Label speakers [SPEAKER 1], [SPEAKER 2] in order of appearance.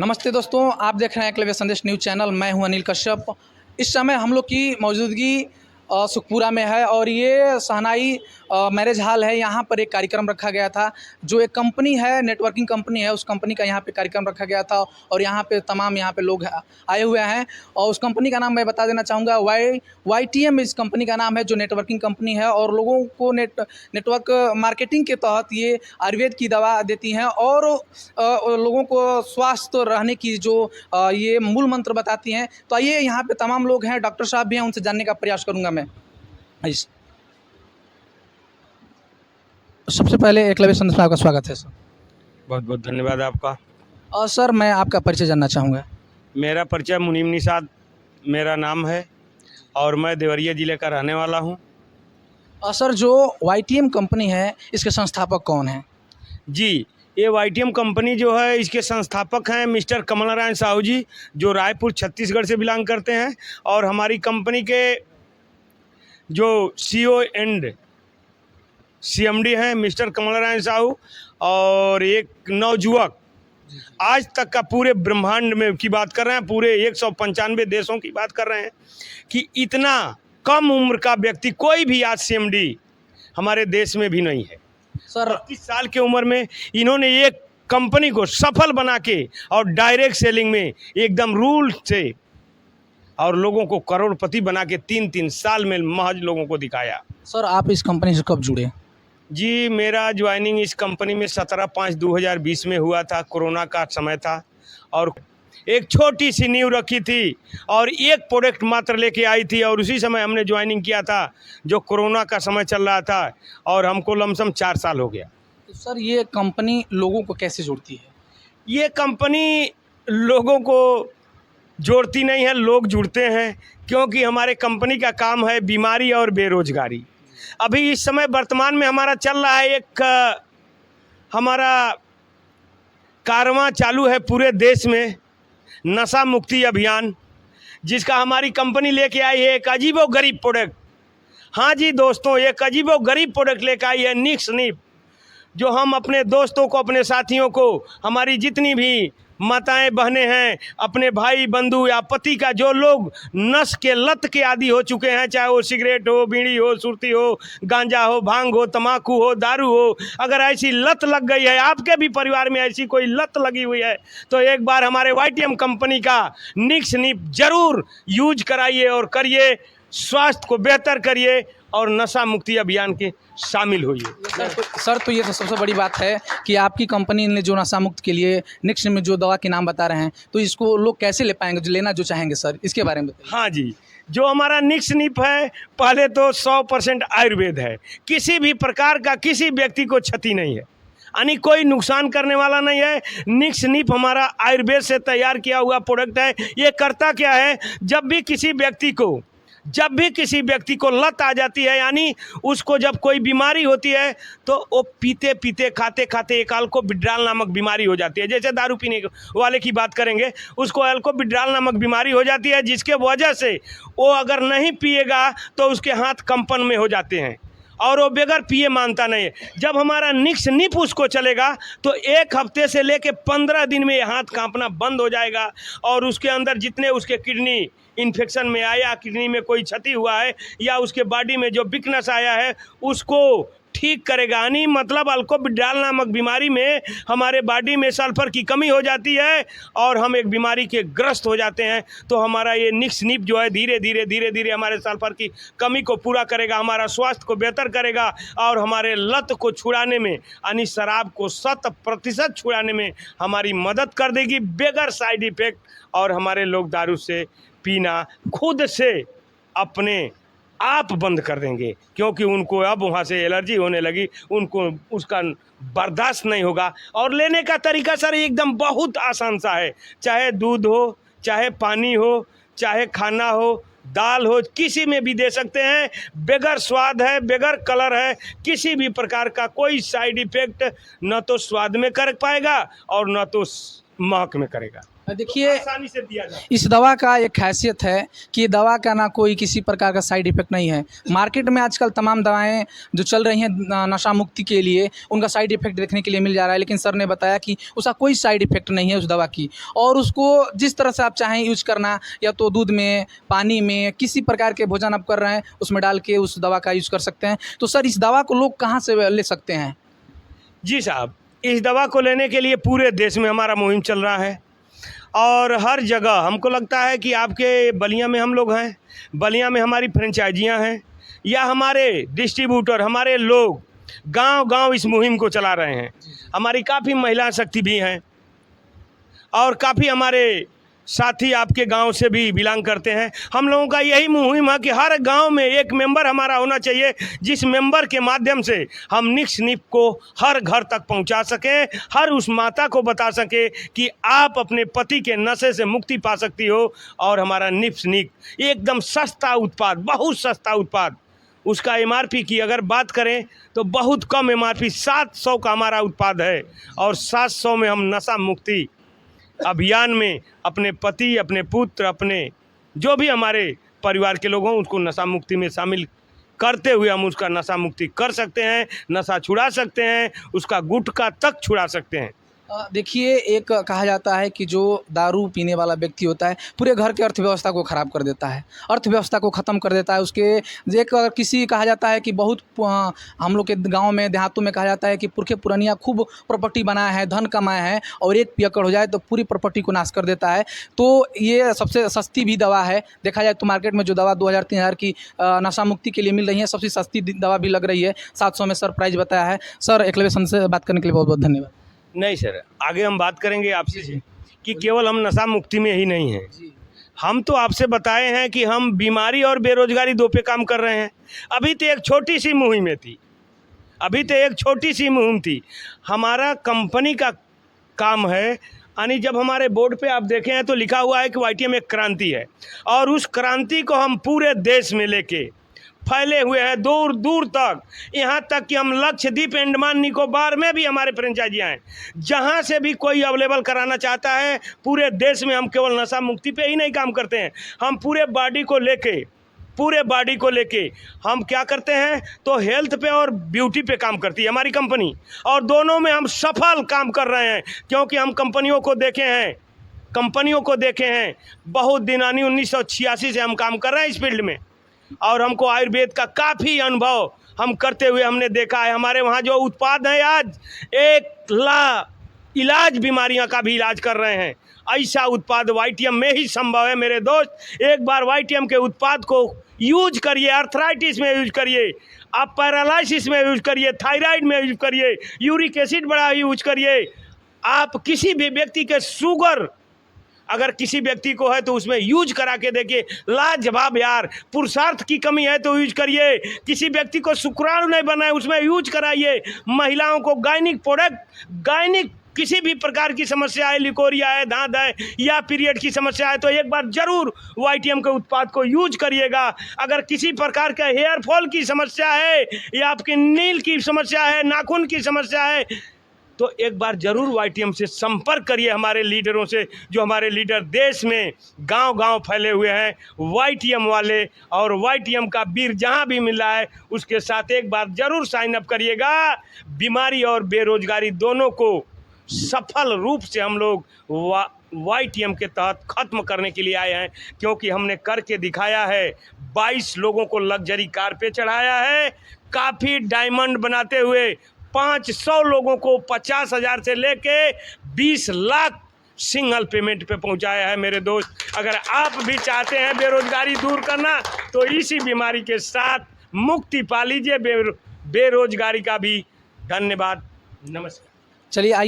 [SPEAKER 1] नमस्ते दोस्तों, आप देख रहे हैं एकलव्य संदेश न्यूज़ चैनल। मैं हूं अनिल कश्यप। इस समय हम लोग की मौजूदगी सुखपुरा में है और ये शहनाई मैरिज हॉल है। यहाँ पर एक कार्यक्रम रखा गया था। जो एक कंपनी है, नेटवर्किंग कंपनी है, उस कंपनी का यहाँ पे कार्यक्रम रखा गया था और यहाँ पे तमाम यहाँ पे लोग आए हुए हैं। और उस कंपनी का नाम मैं बता देना चाहूँगा, YTM इस कंपनी का नाम है, जो नेटवर्किंग कंपनी है और लोगों को नेटवर्क मार्केटिंग के तहत ये आयुर्वेद की दवा देती हैं और लोगों को स्वस्थ रहने की जो ये मूल मंत्र बताती हैं। तो आइए, यहाँ पे तमाम लोग हैं, डॉक्टर साहब भी हैं, उनसे जानने का प्रयास करूँगा मैं। सबसे पहले एकलव्य संदेश में आपका स्वागत है सर।
[SPEAKER 2] बहुत बहुत धन्यवाद आपका।
[SPEAKER 1] और सर, मैं आपका परिचय जानना चाहूँगा।
[SPEAKER 2] मेरा परिचय मुनीम निषाद मेरा नाम है और मैं देवरिया ज़िले का रहने वाला हूँ।
[SPEAKER 1] सर, जो YTM कंपनी है, इसके संस्थापक कौन हैं?
[SPEAKER 2] जी, ये YTM कंपनी जो है, इसके संस्थापक हैं मिस्टर कमल नारायण साहू जी, जो रायपुर छत्तीसगढ़ से बिलोंग करते हैं। और हमारी कंपनी के जो CEO एंड CMD हैं मिस्टर कमल नारायण साहू। और एक नवयुवक, आज तक का पूरे ब्रह्मांड में की बात कर रहे हैं, पूरे 195 देशों की बात कर रहे हैं कि इतना कम उम्र का व्यक्ति कोई भी आज CMD हमारे देश में भी नहीं है।
[SPEAKER 1] सर,
[SPEAKER 2] 25 साल की उम्र में इन्होंने एक कंपनी को सफल बना के और डायरेक्ट सेलिंग में एकदम रूल से और लोगों को करोड़पति बना के 3-3 साल में महज लोगों को दिखाया।
[SPEAKER 1] सर, आप इस कंपनी से कब जुड़े?
[SPEAKER 2] जी, मेरा ज्वाइनिंग इस कंपनी में 17/5/2020 में हुआ था। कोरोना का समय था और एक छोटी सी नींव रखी थी और एक प्रोडक्ट मात्र लेके आई थी और उसी समय हमने ज्वाइनिंग किया था, जो कोरोना का समय चल रहा था और हमको लमसम 4 साल हो गया।
[SPEAKER 1] तो सर, ये कंपनी लोगों को कैसे जोड़ती है?
[SPEAKER 2] ये कंपनी लोगों को जोड़ती नहीं है, लोग जुड़ते हैं, क्योंकि हमारे कंपनी का काम है बीमारी और बेरोजगारी। अभी इस समय वर्तमान में हमारा चल रहा है एक हमारा कारवां चालू है पूरे देश में, नशा मुक्ति अभियान, जिसका हमारी कंपनी लेके आई है एक अजीबो गरीब प्रोडक्ट। हाँ जी दोस्तों, एक अजीबो गरीब प्रोडक्ट लेके आई है निक्स निप, जो हम अपने दोस्तों को, अपने साथियों को, हमारी जितनी भी माताएं बहनें हैं, अपने भाई बंधु या पति का जो लोग नश के लत के आदी हो चुके हैं, चाहे वो सिगरेट हो, बीड़ी हो, सुर्ती हो, गांजा हो, भांग हो, तम्बाकू हो, दारू हो, अगर ऐसी लत लग गई है, आपके भी परिवार में ऐसी कोई लत लगी हुई है, तो एक बार हमारे YTM कंपनी का निक्स निप जरूर यूज कराइए और करिए, स्वास्थ्य को बेहतर करिए और नशा मुक्ति अभियान के शामिल होइए।
[SPEAKER 1] सर, तो ये तो सबसे बड़ी बात है कि आपकी कंपनी ने जो नशा मुक्त के लिए निक्स में जो दवा के नाम बता रहे हैं, तो इसको लोग कैसे ले पाएंगे, जो लेना जो चाहेंगे? सर, इसके बारे में बताइए।
[SPEAKER 2] हाँ जी, जो हमारा निक्स निप है, पहले तो 100% आयुर्वेद है। किसी भी प्रकार का किसी व्यक्ति को क्षति नहीं है, यानी कोई नुकसान करने वाला नहीं है। निक्स निप हमारा आयुर्वेद से तैयार किया हुआ प्रोडक्ट है। ये करता क्या है, जब भी किसी व्यक्ति को लत आ जाती है, यानी उसको जब कोई बीमारी होती है, तो वो पीते पीते खाते खाते एक अल्कोविड्रॉल नामक बीमारी हो जाती है। जैसे दारू पीने वाले की बात करेंगे, उसको अल्कोविड्रॉल नामक बीमारी हो जाती है, जिसके वजह से वो अगर नहीं पिएगा तो उसके हाथ कंपन में हो जाते हैं और वो बगैर पिए मानता नहीं है। जब हमारा निक्स निप उसको चलेगा तो 1 हफ्ते से लेके 15 दिन में ये हाथ कांपना बंद हो जाएगा और उसके अंदर जितने उसके किडनी इन्फेक्शन में आया, किडनी में कोई क्षति हुआ है या उसके बॉडी में जो वीकनेस आया है, उसको ठीक करेगा। यानी मतलब अल्कोविड्रॉल नामक बीमारी में हमारे बॉडी में सल्फर की कमी हो जाती है और हम एक बीमारी के ग्रस्त हो जाते हैं। तो हमारा ये निक्स निप जो है धीरे धीरे हमारे सल्फर की कमी को पूरा करेगा, हमारा स्वास्थ्य को बेहतर करेगा और हमारे लत को छुड़ाने में, यानी शराब को 100% छुड़ाने में हमारी मदद कर देगी बगैर साइड इफेक्ट। और हमारे लोग दारू से पीना खुद से अपने आप बंद कर देंगे, क्योंकि उनको अब वहाँ से एलर्जी होने लगी, उनको उसका बर्दाश्त नहीं होगा। और लेने का तरीका सर एकदम बहुत आसान सा है, चाहे दूध हो, चाहे पानी हो, चाहे खाना हो, दाल हो, किसी में भी दे सकते हैं। बगैर स्वाद है, बगैर कलर है, किसी भी प्रकार का कोई साइड इफेक्ट न तो स्वाद में कर पाएगा और न तो महक में करेगा।
[SPEAKER 1] देखिए
[SPEAKER 2] आसानी से दिया जाए।
[SPEAKER 1] इस दवा का एक खासियत है कि दवा का ना कोई किसी प्रकार का साइड इफ़ेक्ट नहीं है। मार्केट में आजकल तमाम दवाएँ जो चल रही हैं नशा मुक्ति के लिए, उनका साइड इफ़ेक्ट देखने के लिए मिल जा रहा है, लेकिन सर ने बताया कि उसका कोई साइड इफ़ेक्ट नहीं है उस दवा की, और उसको जिस तरह से आप चाहें यूज़ करना, या तो दूध में, पानी में, किसी प्रकार के भोजन आप कर रहे हैं उसमें डाल के उस दवा का यूज़ कर सकते हैं। तो सर इस दवा को लोग कहाँ से ले सकते हैं?
[SPEAKER 2] जी साहब, इस दवा को लेने के लिए पूरे देश में हमारा मुहिम चल रहा है और हर जगह हमको लगता है कि आपके बलिया में हम लोग हैं, बलिया में हमारी फ्रेंचाइजियाँ हैं, या हमारे डिस्ट्रीब्यूटर, हमारे लोग गांव-गांव इस मुहिम को चला रहे हैं। हमारी काफ़ी महिला शक्ति भी हैं और काफ़ी हमारे साथी आपके गांव से भी बिलोंग करते हैं। हम लोगों का यही मुहिम है कि हर गांव में एक मेंबर हमारा होना चाहिए, जिस मेंबर के माध्यम से हम निक्स निप को हर घर तक पहुंचा सकें, हर उस माता को बता सके कि आप अपने पति के नशे से मुक्ति पा सकती हो। और हमारा निप्स निक एकदम सस्ता उत्पाद, बहुत सस्ता उत्पाद, उसका MRP की अगर बात करें तो बहुत कम MRP 700 का हमारा उत्पाद है, और 700 में हम नशा मुक्ति अभियान में अपने पति, अपने पुत्र, अपने जो भी हमारे परिवार के लोग हों उनको नशा मुक्ति में शामिल करते हुए हम उसका नशा मुक्ति कर सकते हैं, नशा छुड़ा सकते हैं, उसका गुटखा तक छुड़ा सकते हैं।
[SPEAKER 1] देखिए एक कहा जाता है कि जो दारू पीने वाला व्यक्ति होता है पूरे घर के अर्थव्यवस्था को ख़राब कर देता है, अर्थव्यवस्था को ख़त्म कर देता है। उसके एक किसी कहा जाता है कि बहुत हम लोग के गांव में, देहातों में कहा जाता है कि पुरखे पुरनिया खूब प्रॉपर्टी बनाया है, धन कमाए हैं, और एक पियक्कड़ हो जाए तो पूरी प्रॉपर्टी को नाश कर देता है। तो ये सबसे सस्ती भी दवा है। देखा जाए तो मार्केट में जो दवा 2000-3000 की नशा मुक्ति के लिए मिल रही है, सबसे सस्ती दवा भी लग रही है। 700 में सर प्राइस बताया है। सर एकलव्य सन से बात करने के लिए बहुत बहुत धन्यवाद।
[SPEAKER 2] नहीं सर, आगे हम बात करेंगे आपसे कि केवल हम नशा मुक्ति में ही नहीं हैं, हम तो आपसे बताए हैं कि हम बीमारी और बेरोजगारी दो पे काम कर रहे हैं। अभी तो एक छोटी सी मुहिम थी, अभी तो एक छोटी सी मुहिम थी। हमारा कंपनी का काम है, यानी जब हमारे बोर्ड पे आप देखें हैं तो लिखा हुआ है कि YTM एक क्रांति है, और उस क्रांति को हम पूरे देश में लेके फैले हुए हैं, दूर दूर तक, यहाँ तक कि हम लक्षद्वीप, अंडमान निकोबार में भी हमारे फ्रेंचाइजियाँ हैं। जहाँ से भी कोई अवेलेबल कराना चाहता है, पूरे देश में हम केवल नशा मुक्ति पे ही नहीं काम करते हैं, हम पूरे बॉडी को लेके हम क्या करते हैं तो हेल्थ पे और ब्यूटी पे काम करती है हमारी कंपनी, और दोनों में हम सफल काम कर रहे हैं। क्योंकि हम कंपनियों को देखे हैं बहुत दिनानी 1986 से हम काम कर रहे हैं इस फील्ड में, और हमको आयुर्वेद का काफ़ी अनुभव हम करते हुए हमने देखा है। हमारे वहाँ जो उत्पाद हैं आज 1 इलाज बीमारियाँ का भी इलाज कर रहे हैं। ऐसा उत्पाद YTM में ही संभव है मेरे दोस्त। एक बार YTM के उत्पाद को यूज करिए, आर्थराइटिस में यूज करिए, आप पैरालिसिस में यूज करिए, थायराइड में यूज करिए, यूरिक एसिड बड़ा यूज करिए। आप किसी भी व्यक्ति के शुगर अगर किसी व्यक्ति को है तो उसमें यूज करा के देखिए, लाजवाब यार। पुरुषार्थ की कमी है तो यूज करिए, किसी व्यक्ति को शुक्राणु नहीं बना है उसमें यूज कराइए। महिलाओं को गायनिक प्रोडक्ट, गायनिक किसी भी प्रकार की समस्या है, लिकोरिया है, धात है, या पीरियड की समस्या है, तो एक बार जरूर YTM के उत्पाद को यूज करिएगा। अगर किसी प्रकार का हेयर फॉल की समस्या है, या आपकी नील की समस्या है, नाखून की समस्या है, तो एक बार जरूर YTM से संपर्क करिए हमारे लीडरों से, जो हमारे लीडर देश में गांव-गांव फैले हुए हैं YTM वाले। और YTM का बीर जहां भी मिल रहा है उसके साथ एक बार जरूर साइन अप करिएगा। बीमारी और बेरोजगारी दोनों को सफल रूप से हम लोग YTM के तहत ख़त्म करने के लिए आए हैं, क्योंकि हमने करके दिखाया है। 22 लोगों को लग्जरी कार पे चढ़ाया है, काफ़ी डायमंड बनाते हुए 500 लोगों को 50,000 से लेके 20 लाख सिंगल पेमेंट पे पहुंचाया है मेरे दोस्त। अगर आप भी चाहते हैं बेरोजगारी दूर करना तो इसी बीमारी के साथ मुक्ति पा लीजिए बेरोजगारी का भी। धन्यवाद, नमस्कार।
[SPEAKER 1] चलिए